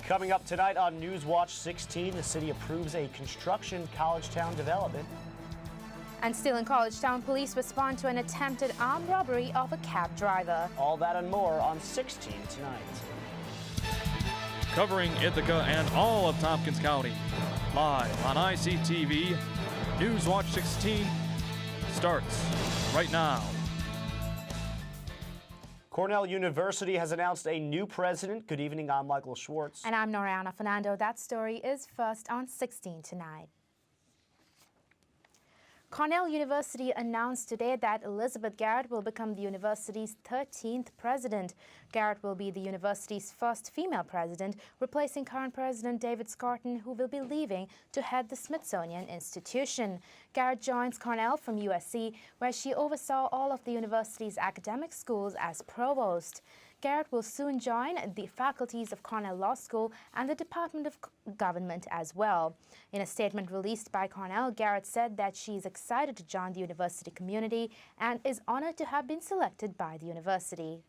Coming up tonight on Newswatch 16, the city approves a construction college town development. And still in College Town, police respond to an attempted armed robbery of a cab driver. All that and more on 16 tonight. Covering Ithaca and all of Tompkins County. Live on ICTV, Newswatch 16 starts right now. Cornell University has announced a new president. Good evening, I'm Michael Schwartz. And I'm Noreyana Fernando. That story is first on 16 tonight. Cornell University announced today that Elizabeth Garrett will become the university's 13th president. Garrett will be the university's first female president, replacing current president David Scarton, who will be leaving to head the Smithsonian Institution. Garrett joins Cornell from USC, where she oversaw all of the university's academic schools as provost. Garrett will soon join the faculties of Cornell Law School and the Department of Government as well. In a statement released by Cornell, Garrett said that she is excited to join the university community and is honored to have been selected by the university.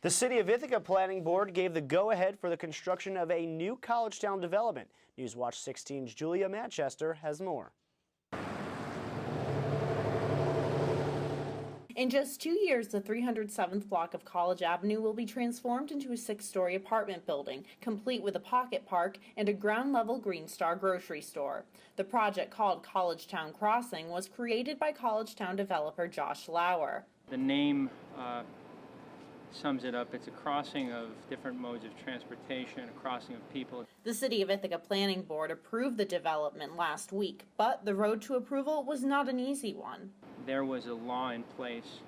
The City of Ithaca Planning Board gave the go-ahead for the construction of a new college town development. Newswatch 16's Julia Manchester has more. In just 2 years, the 307th block of College Avenue will be transformed into a 6-story apartment building, complete with a pocket park and a ground-level Green Star grocery store. The project, called College Town Crossing, was created by College Town developer Josh Lauer. The name sums it up. It's a crossing of different modes of transportation, a crossing of people. The City of Ithaca Planning Board approved the development last week, but the road to approval was not an easy one. There was a law in place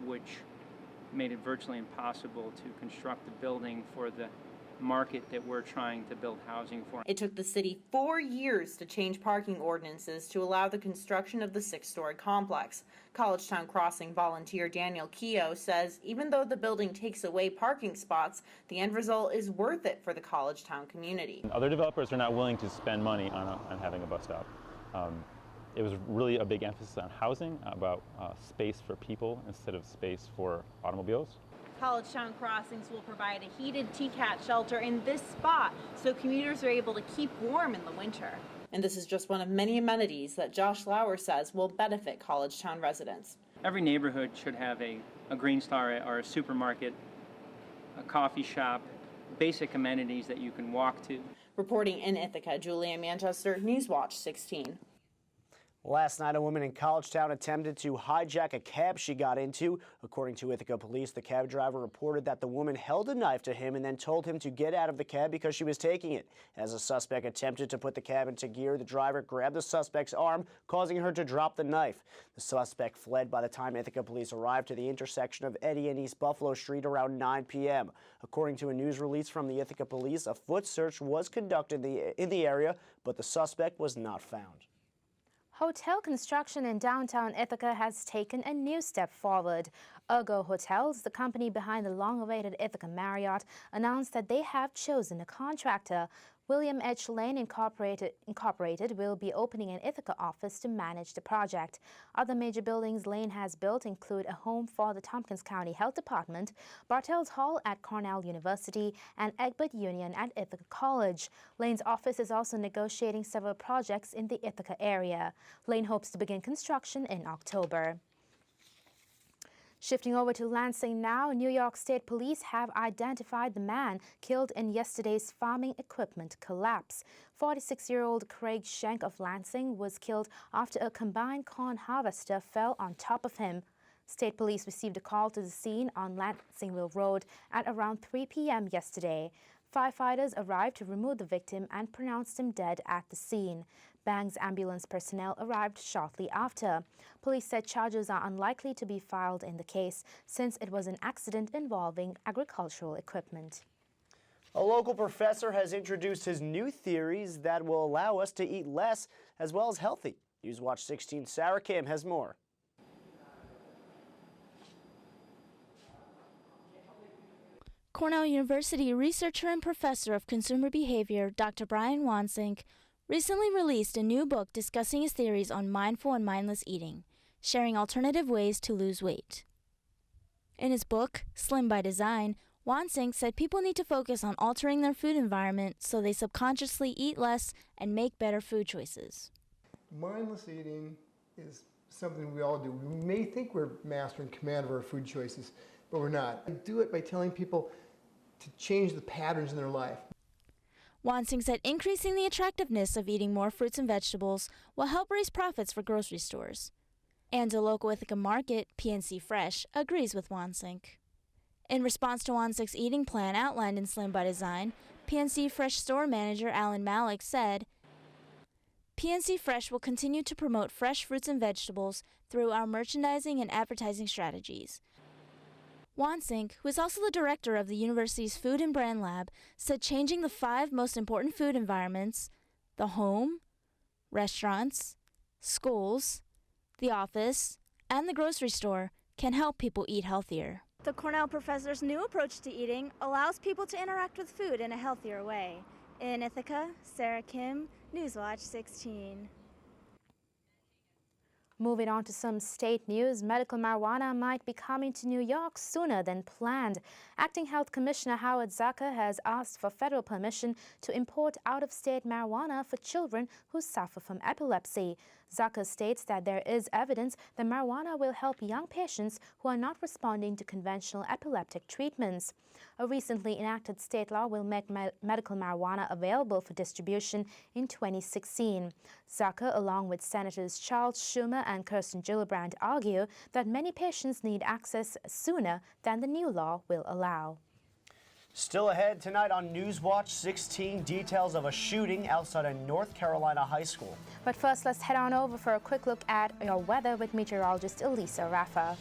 which made it virtually impossible to construct a building for the market that we're trying to build housing for. It took the city 4 years to change parking ordinances to allow the construction of the 6-story complex. College Town Crossing volunteer Daniel Keogh says even though the building takes away parking spots, the end result is worth it for the College Town community. Other developers are not willing to spend money on having a bus stop. It was really a big emphasis on housing, about space for people instead of space for automobiles. College Town Crossings will provide a heated TCAT shelter in this spot so commuters are able to keep warm in the winter. And this is just one of many amenities that Josh Lauer says will benefit College Town residents. Every neighborhood should have a Green Star or a supermarket, a coffee shop, basic amenities that you can walk to. Reporting in Ithaca, Julia Manchester, Newswatch 16. Last night, a woman in College Town attempted to hijack a cab she got into. According to Ithaca police, the cab driver reported that the woman held a knife to him and then told him to get out of the cab because she was taking it. As the suspect attempted to put the cab into gear, the driver grabbed the suspect's arm, causing her to drop the knife. The suspect fled by the time Ithaca police arrived to the intersection of Eddy and East Buffalo Street around 9 p.m. According to a news release from the Ithaca police, a foot search was conducted in the area, but the suspect was not found. Hotel construction in downtown Ithaca has taken a new step forward. Ergo Hotels, the company behind the long-awaited Ithaca Marriott, announced that they have chosen a contractor. William H. Lane Incorporated will be opening an Ithaca office to manage the project. Other major buildings Lane has built include a home for the Tompkins County Health Department, Bartels Hall at Cornell University, and Egbert Union at Ithaca College. Lane's office is also negotiating several projects in the Ithaca area. Lane hopes to begin construction in October. Shifting over to Lansing now, New York State Police have identified the man killed in yesterday's farming equipment collapse. 46-year-old Craig Schenk of Lansing was killed after a combine corn harvester fell on top of him. State Police received a call to the scene on Lansingville Road at around 3 p.m. yesterday. Firefighters arrived to remove the victim and pronounced him dead at the scene. Bangs ambulance personnel arrived shortly after. Police said charges are unlikely to be filed in the case since it was an accident involving agricultural equipment. A local professor has introduced his new theories that will allow us to eat less as well as healthy. Newswatch 16 Sarah Kim has more. Cornell University researcher and professor of consumer behavior Dr. Brian Wansink recently released a new book discussing his theories on mindful and mindless eating, sharing alternative ways to lose weight. In his book, Slim by Design, Wansink said people need to focus on altering their food environment so they subconsciously eat less and make better food choices. Mindless eating is something we all do. We may think we're master and command of our food choices, but we're not. We do it by telling people to change the patterns in their life. Wansink said increasing the attractiveness of eating more fruits and vegetables will help raise profits for grocery stores. And a local Ithaca market, PNC Fresh, agrees with Wansink. In response to Wansink's eating plan outlined in Slim by Design, PNC Fresh store manager Alan Malik said, PNC Fresh will continue to promote fresh fruits and vegetables through our merchandising and advertising strategies. Wansink, who is also the director of the university's Food and Brand Lab, said changing the 5 most important food environments, the home, restaurants, schools, the office, and the grocery store, can help people eat healthier. The Cornell professor's new approach to eating allows people to interact with food in a healthier way. In Ithaca, Sarah Kim, Newswatch 16. Moving on to some state news, medical marijuana might be coming to New York sooner than planned. Acting Health Commissioner Howard Zucker has asked for federal permission to import out-of-state marijuana for children who suffer from epilepsy. Zucker states that there is evidence that marijuana will help young patients who are not responding to conventional epileptic treatments. A recently enacted state law will make medical marijuana available for distribution in 2016. Zucker, along with Senators Charles Schumer and Kirsten Gillibrand, argue that many patients need access sooner than the new law will allow. Still ahead tonight on Newswatch 16, details of a shooting outside a North Carolina high school. But first, let's head on over for a quick look at your weather with meteorologist Elisa Raffa.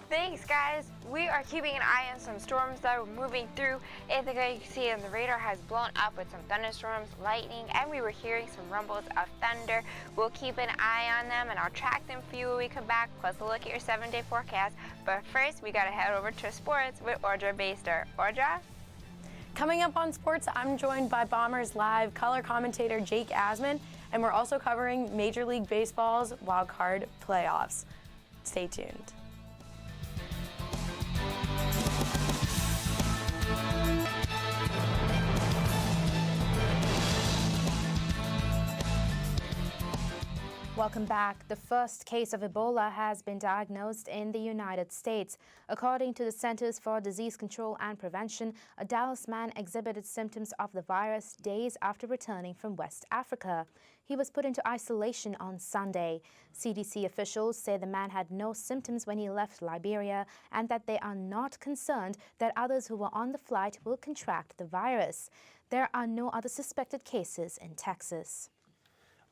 Thanks, guys. We are keeping an eye on some storms that are moving through Ithaca. You can see the radar has blown up with some thunderstorms, lightning, and we were hearing some rumbles of thunder. We'll keep an eye on them, and I'll track them for you when we come back, plus a look at your 7-day forecast. But first, we got to head over to sports with Audra Baster. Audra? Coming up on sports, I'm joined by Bombers Live color commentator Jake Asman, and we're also covering Major League Baseball's wild card playoffs. Stay tuned. Welcome back. The first case of Ebola has been diagnosed in the United States. According to the Centers for Disease Control and Prevention, a Dallas man exhibited symptoms of the virus days after returning from West Africa. He was put into isolation on Sunday. CDC officials say the man had no symptoms when he left Liberia and that they are not concerned that others who were on the flight will contract the virus. There are no other suspected cases in Texas.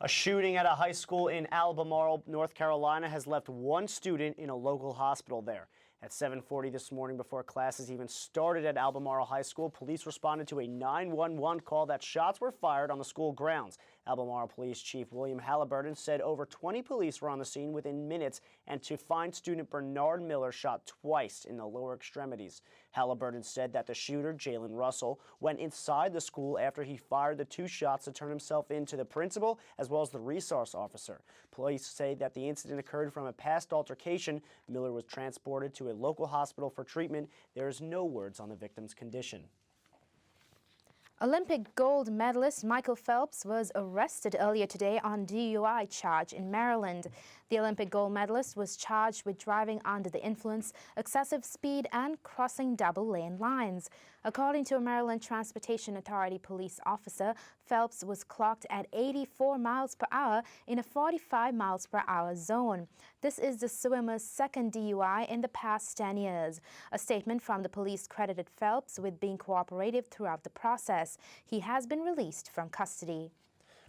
A shooting at a high school in Albemarle, North Carolina has left one student in a local hospital there. At 7:40 this morning, before classes even started at Albemarle High School, police responded to a 911 call that shots were fired on the school grounds. Albemarle Police Chief William Halliburton said over 20 police were on the scene within minutes and to find student Bernard Miller shot twice in the lower extremities. Halliburton said that the shooter, Jalen Russell, went inside the school after he fired the 2 shots to turn himself in to the principal as well as the resource officer. Police say that the incident occurred from a past altercation. Miller was transported to a local hospital for treatment. There is no words on the victim's condition. Olympic gold medalist Michael Phelps was arrested earlier today on DUI charge in Maryland. The Olympic gold medalist was charged with driving under the influence, excessive speed, and crossing double-lane lines. According to a Maryland Transportation Authority police officer, Phelps was clocked at 84 miles per hour in a 45 miles per hour zone. This is the swimmer's second DUI in the past 10 years. A statement from the police credited Phelps with being cooperative throughout the process. He has been released from custody.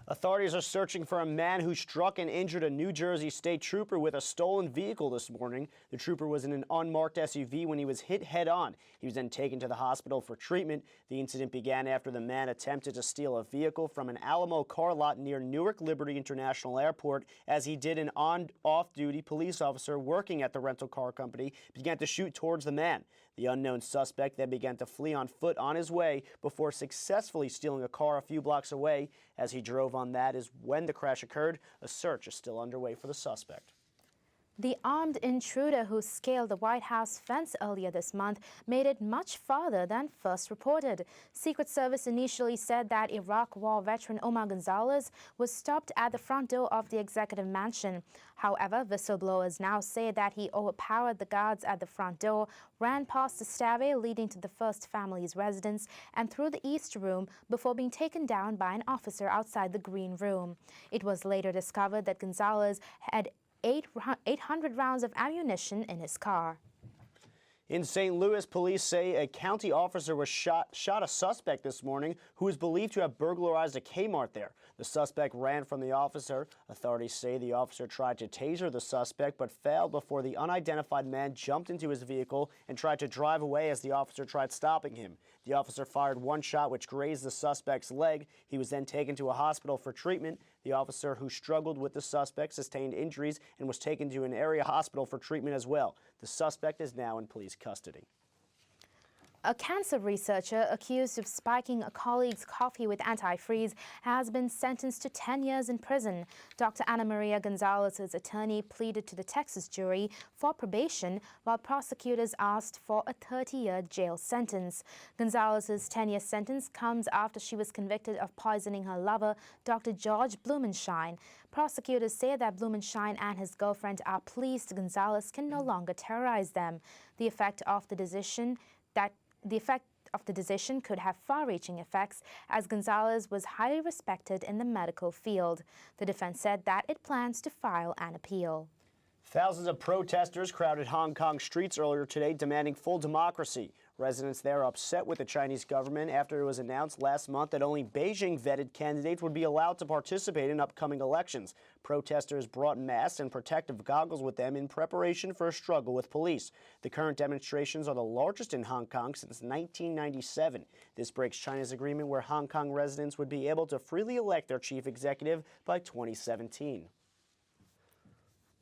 Authorities are searching for a man who struck and injured a New Jersey state trooper with a stolen vehicle this morning. The trooper was in an unmarked SUV when he was hit head-on. He was then taken to the hospital for treatment. The incident began after the man attempted to steal a vehicle from an Alamo car lot near Newark Liberty International Airport. As he did, an off-duty police officer working at the rental car company began to shoot towards the man. The unknown suspect then began to flee on foot on his way before successfully stealing a car a few blocks away. As he drove on, that is when the crash occurred. A search is still underway for the suspect. The armed intruder who scaled the White House fence earlier this month made it much farther than first reported. Secret Service initially said that Iraq War veteran Omar Gonzalez was stopped at the front door of the executive mansion. However, whistleblowers now say that he overpowered the guards at the front door, ran past the stairway leading to the first family's residence, and through the east room before being taken down by an officer outside the green room. It was later discovered that Gonzalez had 800 rounds of ammunition in his car. In St. Louis, police say a county officer was shot a suspect this morning who is believed to have burglarized a Kmart there. The suspect ran from the officer. Authorities say the officer tried to taser the suspect but failed before the unidentified man jumped into his vehicle and tried to drive away as the officer tried stopping him. The officer fired one shot which grazed the suspect's leg. He was then taken to a hospital for treatment. The officer who struggled with the suspect sustained injuries and was taken to an area hospital for treatment as well. The suspect is now in police custody. A cancer researcher accused of spiking a colleague's coffee with antifreeze has been sentenced to 10 years in prison. Dr. Ana Maria Gonzalez's attorney pleaded to the Texas jury for probation, while prosecutors asked for a 30-year jail sentence. Gonzalez's 10-year sentence comes after she was convicted of poisoning her lover, Dr. George Blumenshine. Prosecutors say that Blumenshine and his girlfriend are pleased Gonzalez can no longer terrorize them. The effect of the decision could have far-reaching effects, as Gonzalez was highly respected in the medical field. The defense said that it plans to file an appeal. Thousands of protesters crowded Hong Kong streets earlier today demanding full democracy. Residents there are upset with the Chinese government after it was announced last month that only Beijing-vetted candidates would be allowed to participate in upcoming elections. Protesters brought masks and protective goggles with them in preparation for a struggle with police. The current demonstrations are the largest in Hong Kong since 1997. This breaks China's agreement where Hong Kong residents would be able to freely elect their chief executive by 2017.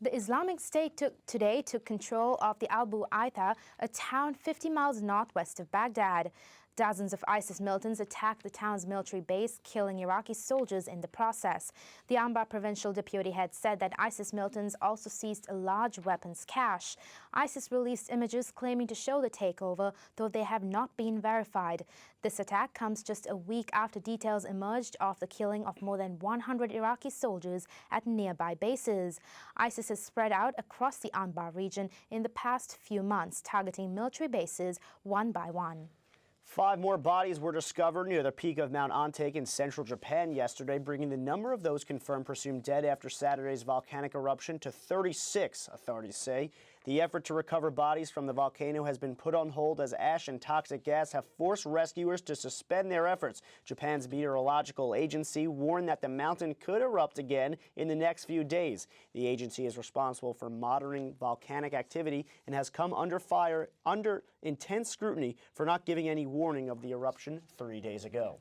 The Islamic State took control of the Al Bu'aitha, a town 50 miles northwest of Baghdad. Dozens of ISIS militants attacked the town's military base, killing Iraqi soldiers in the process. The Anbar provincial deputy head said that ISIS militants also seized a large weapons cache. ISIS released images claiming to show the takeover, though they have not been verified. This attack comes just a week after details emerged of the killing of more than 100 Iraqi soldiers at nearby bases. ISIS has spread out across the Anbar region in the past few months, targeting military bases one by one. 5 more bodies were discovered near the peak of Mount Antake in central Japan yesterday, bringing the number of those confirmed presumed dead after Saturday's volcanic eruption to 36, authorities say. The effort to recover bodies from the volcano has been put on hold as ash and toxic gas have forced rescuers to suspend their efforts. Japan's meteorological agency warned that the mountain could erupt again in the next few days. The agency is responsible for monitoring volcanic activity and has come under intense scrutiny for not giving any warning of the eruption 3 days ago.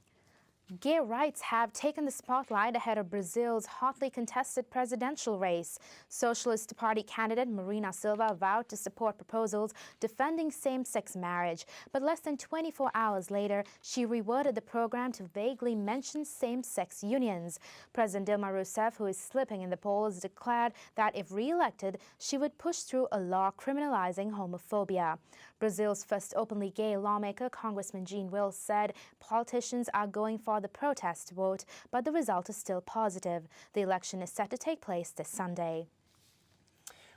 Gay rights have taken the spotlight ahead of Brazil's hotly contested presidential race. Socialist Party candidate Marina Silva vowed to support proposals defending same-sex marriage, but less than 24 hours later, she reworded the program to vaguely mention same-sex unions. President Dilma Rousseff, who is slipping in the polls, declared that if re-elected, she would push through a law criminalizing homophobia. Brazil's first openly gay lawmaker, Congressman Gene Wills, said politicians are going for the protest vote, but the result is still positive. The election is set to take place this Sunday.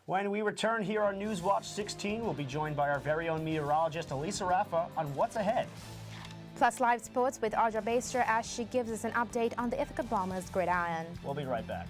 When we return here on Newswatch 16, we'll be joined by our very own meteorologist, Elisa Rafa, on what's ahead. Plus live sports with Audra Baster as she gives us an update on the Ithaca Bombers gridiron. We'll be right back.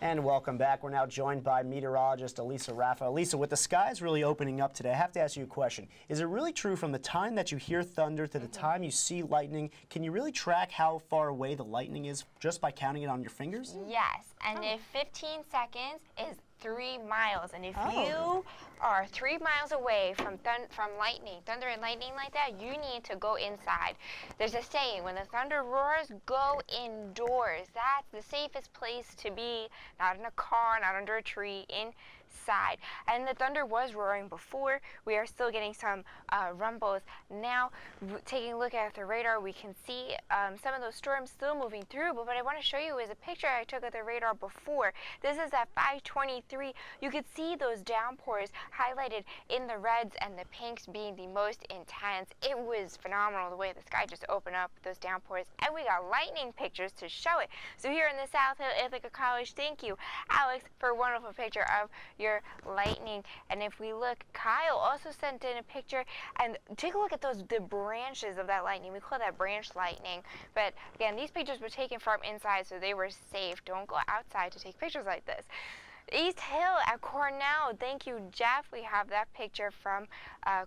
And welcome back. We're now joined by meteorologist Elisa Rafa. Elisa, with the skies really opening up today, I have to ask you a question. Is it really true from the time that you hear thunder to the time you see lightning, can you really track how far away the lightning is just by counting it on your fingers? Yes, and if 15 seconds is 3 miles. And if you are 3 miles away from lightning, thunder and lightning like that, you need to go inside. There's a saying, when the thunder roars, go indoors. That's the safest place to be, not in a car, not under a tree, inside. And the thunder was roaring before. We are still getting some rumbles now. Taking a look at the radar, we can see some of those storms still moving through, but what I want to show you is a picture I took of the radar before. This is at 5:23. You could see those downpours highlighted in the reds and the pinks being the most intense. It was phenomenal the way the sky just opened up with those downpours, and we got lightning pictures to show it. So here in the South Hill Ithaca College, thank you, Alex, for a wonderful picture of your lightning. And if we look, Kyle also sent in a picture, and take a look at the branches of that lightning. We call that branch lightning. But again, these pictures were taken from inside, so they were safe. Don't go outside to take pictures like this. East Hill at Cornell. Thank you, Jeff. We have that picture from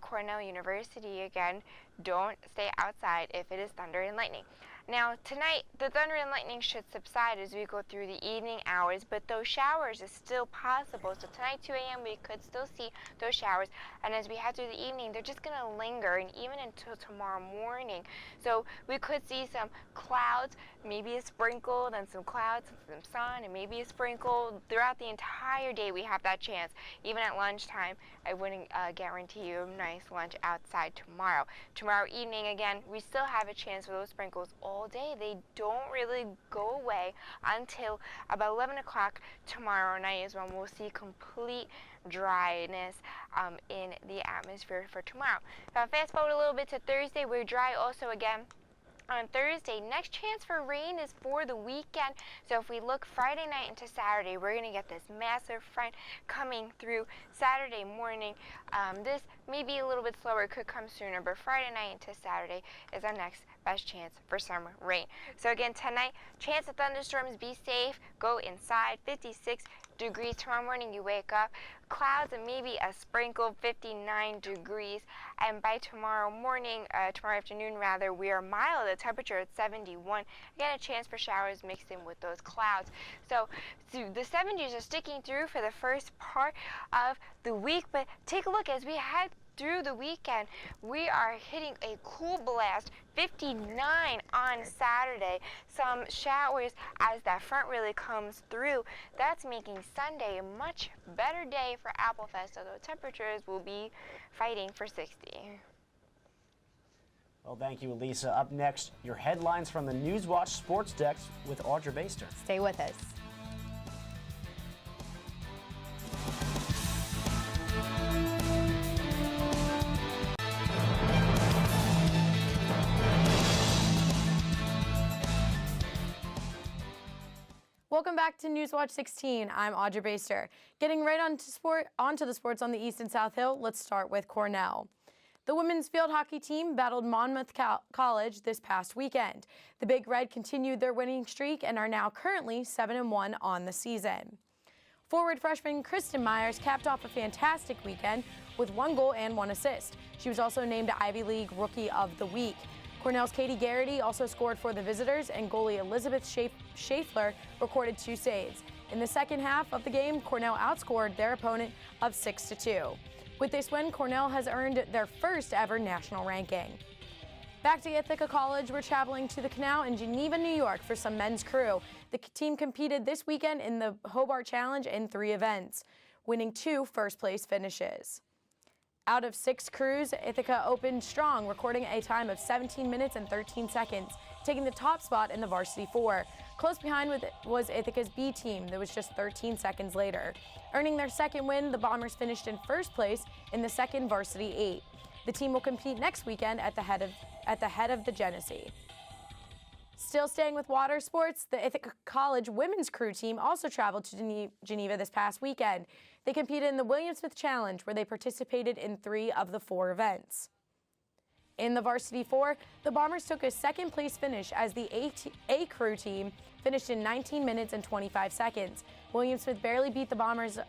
Cornell University again. Don't stay outside if it is thunder and lightning. Now, tonight, the thunder and lightning should subside as we go through the evening hours, but those showers is still possible. So tonight, 2 a.m., we could still see those showers. And as we head through the evening, they're just going to linger, and even until tomorrow morning. So we could see some clouds, maybe a sprinkle, then some clouds, some sun, and maybe a sprinkle. Throughout the entire day, we have that chance. Even at lunchtime, I wouldn't guarantee you a nice lunch outside tomorrow. Tomorrow evening, again, we still have a chance for those sprinkles all day. They don't really go away until about 11 o'clock tomorrow night is when we'll see complete dryness in the atmosphere for tomorrow. Now fast forward a little bit to Thursday, we're dry also again. On Thursday, next chance for rain is for the weekend. So if we look Friday night into Saturday, we're going to get this massive front coming through Saturday morning. This may be a little bit slower, it could come sooner, but Friday night into Saturday is our next best chance for some rain. So again, tonight, chance of thunderstorms, be safe, go inside, 56 degrees. Tomorrow morning you wake up, clouds and maybe a sprinkle, 59 degrees. And by tomorrow morning, tomorrow afternoon rather, we are mild, the temperature at 71. Again, a chance for showers mixed in with those clouds. So the 70s are sticking through for the first part of the week, but take a look as we head through the weekend. We are hitting a cool blast, 59 on Saturday. Some showers as that front really comes through. That's making Sunday a much better day for Applefest, although temperatures will be fighting for 60. Well, thank you, Elisa. Up next, your headlines from the Newswatch Sports Desk with Audra Baster. Stay with us. Welcome back to Newswatch 16. I'm Audra Baster. Getting right onto the sports on the East and South Hill, let's start with Cornell. The women's field hockey team battled Monmouth College this past weekend. The Big Red continued their winning streak and are now currently 7-1 on the season. Forward freshman Kristen Myers capped off a fantastic weekend with 1 goal and 1 assist. She was also named Ivy League Rookie of the Week. Cornell's Katie Garrity also scored for the visitors, and goalie Elizabeth Schaeffler recorded 2 saves. In the second half of the game, Cornell outscored their opponent of 6-2. With this win, Cornell has earned their first ever national ranking. Back to Ithaca College, we're traveling to the Canal in Geneva, New York for some men's crew. The team competed this weekend in the Hobart Challenge in 3 events, winning 2 first-place finishes. Out of 6 crews, Ithaca opened strong, recording a time of 17 minutes and 13 seconds, taking the top spot in the Varsity 4. Close behind was Ithaca's B team, that was just 13 seconds later. Earning their second win, the Bombers finished in first place in the second Varsity 8. The team will compete next weekend at the head of the Genesee. Still staying with water sports, the Ithaca College women's crew team also traveled to Geneva this past weekend. They competed in the William Smith Challenge, where they participated in 3 of the 4 events. In the Varsity 4, the Bombers took a second-place finish as the A crew team finished in 19 minutes and 25 seconds. William Smith barely beat the Bombers,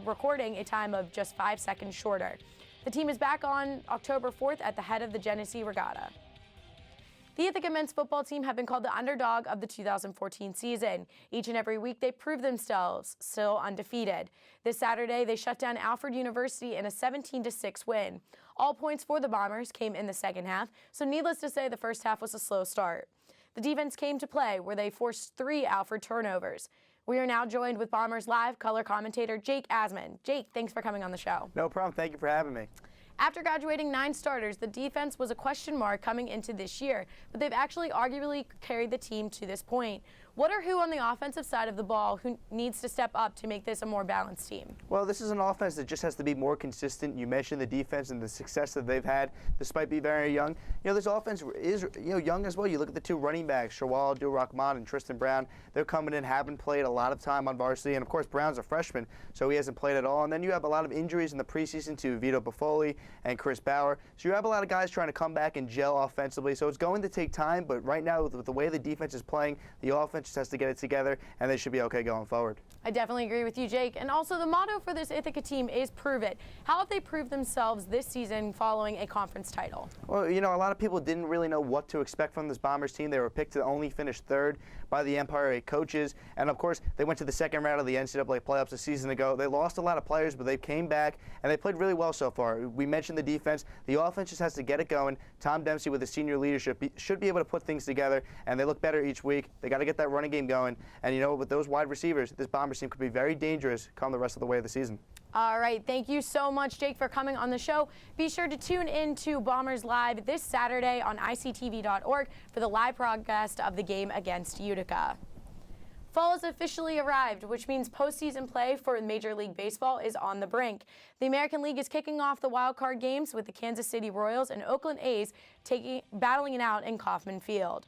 recording a time of just 5 seconds shorter. The team is back on October 4th at the head of the Genesee Regatta. The Ithaca men's football team have been called the underdog of the 2014 season. Each and every week they prove themselves still undefeated. This Saturday they shut down Alfred University in a 17-6 win. All points for the Bombers came in the second half, so needless to say the first half was a slow start. The defense came to play where they forced 3 Alfred turnovers. We are now joined with Bombers Live color commentator Jake Asman. Jake, thanks for coming on the show. No problem. Thank you for having me. After graduating 9 starters, the defense was a question mark coming into this year, but they've actually arguably carried the team to this point. What or who on the offensive side of the ball who needs to step up to make this a more balanced team? Well, this is an offense that just has to be more consistent. You mentioned the defense and the success that they've had despite being very young. You know, this offense is young as well. You look at the 2 running backs, Shawal Abdul-Rahman and Tristan Brown. They're coming in, haven't played a lot of time on varsity, and of course Brown's a freshman, so he hasn't played at all. And then you have a lot of injuries in the preseason to Vito Buffoli and Chris Bauer. So you have a lot of guys trying to come back and gel offensively. So it's going to take time, but right now with the way the defense is playing, the offense just has to get it together, and they should be okay going forward. I definitely agree with you, Jake. And also the motto for this Ithaca team is prove it. How have they proved themselves this season following a conference title? Well, you know, a lot of people didn't really know what to expect from this Bombers team. They were picked to only finish 3rd by the Empire 8 coaches, and of course they went to the 2nd round of the NCAA playoffs a season ago. They lost a lot of players, but they came back and they played really well so far. We mentioned the defense. The offense just has to get it going. Tom Dempsey with his senior leadership should be able to put things together, and they look better each week. They got to get that running game going, and you know, with those wide receivers, this Bombers team could be very dangerous come the rest of the way of the season. All right, thank you so much, Jake, for coming on the show. Be sure to tune in to Bombers Live this Saturday on ICTV.org for the live broadcast of the game against Utica. Fall has officially arrived, which means postseason play for Major League Baseball is on the brink. The American League is kicking off the wild card games with the Kansas City Royals and Oakland A's battling it out in Kauffman Field.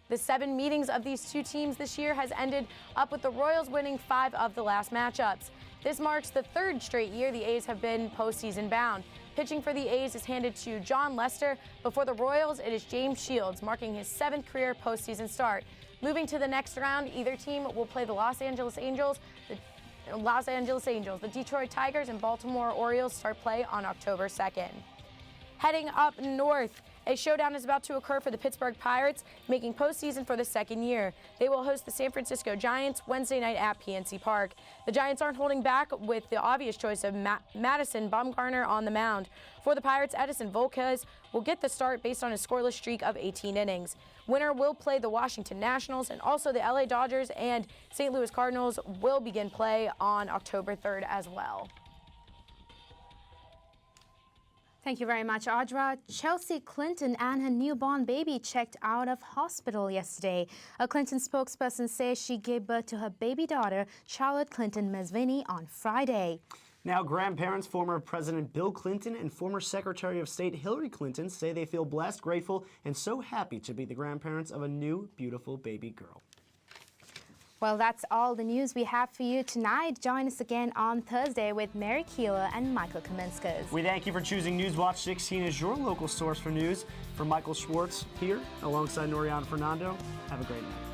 The 7 meetings of these 2 teams this year has ended up with the Royals winning 5 of the last matchups. This marks the 3rd straight year the A's have been postseason bound. Pitching for the A's is handed to John Lester. Before the Royals, it is James Shields, marking his 7th career postseason start. Moving to the next round, either team will play the Los Angeles Angels, the Detroit Tigers, and Baltimore Orioles start play on October 2nd. Heading up north, a showdown is about to occur for the Pittsburgh Pirates, making postseason for the 2nd year. They will host the San Francisco Giants Wednesday night at PNC Park. The Giants aren't holding back with the obvious choice of Madison Bumgarner on the mound. For the Pirates, Edison Volquez will get the start based on a scoreless streak of 18 innings. Winner will play the Washington Nationals, and also the LA Dodgers and St. Louis Cardinals will begin play on October 3rd as well. Thank you very much, Audra. Chelsea Clinton and her newborn baby checked out of hospital yesterday. A Clinton spokesperson says she gave birth to her baby daughter, Charlotte Clinton Mesvini, on Friday. Now, grandparents, former President Bill Clinton and former Secretary of State Hillary Clinton say they feel blessed, grateful, and so happy to be the grandparents of a new, beautiful baby girl. Well, that's all the news we have for you tonight. Join us again on Thursday with Mary Keeler and Michael Kaminskas. We thank you for choosing Newswatch 16 as your local source for news. For Michael Schwartz here, alongside Noreyana Fernando, have a great night.